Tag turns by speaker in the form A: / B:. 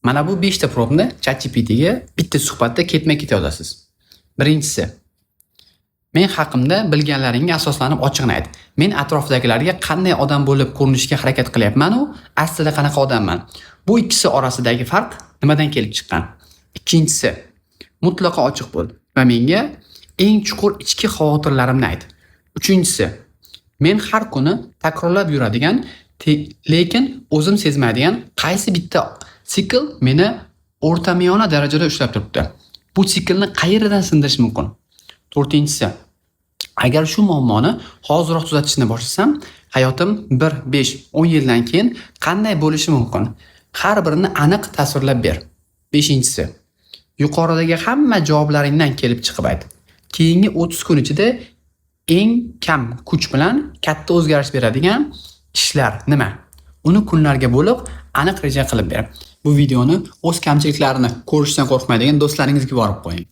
A: Mana bu 5 ta probni ChatGPTga bitta suhbatda ketma-ket yozasiz. Birinchisi: men haqimda bilganlaringga asoslanib ochiqni ayt. Men atrofdagilarga qanday odam bo'lib ko'rinishga harakat qilyapman-u, aslida qanaqa odamman? Bu ikkisi orasidagi farq nimadan kelib chiqqan? Ikkinchisi: mutlaqo ochiq bo'l va menga eng chuqur ichki xavotirlarimni ayt. Uchinchisi: men har kuni takrorlab yuradigan, lekin o'zim sezmaydigan qaysi bitta sikl meni o'rtamiyona darajada ushlab turibdi? Bu siklni qayerdan sindirish mumkin? To'rtinchisi: agar shu muammoni hoziroq tuzatishni boshlasam, hayotim 1, 5, 10 yildan keyin qanday bo'lishi mumkin? Har birini aniq tasvirlab ber. Beshinchisi: yuqoridagi hamma javoblaringdan kelib chiqib ayt. Keyingi 30 kun ichida eng kam kuch bilan katta o'zgarish beradigan ishlar nima? Uni kunlarga bo'lib, aniq reja qilib ber. Bu videoni o'z kamchiliklarini ko'rishdan qo'rqmaydigan do'stlaringizga borib qo'ying.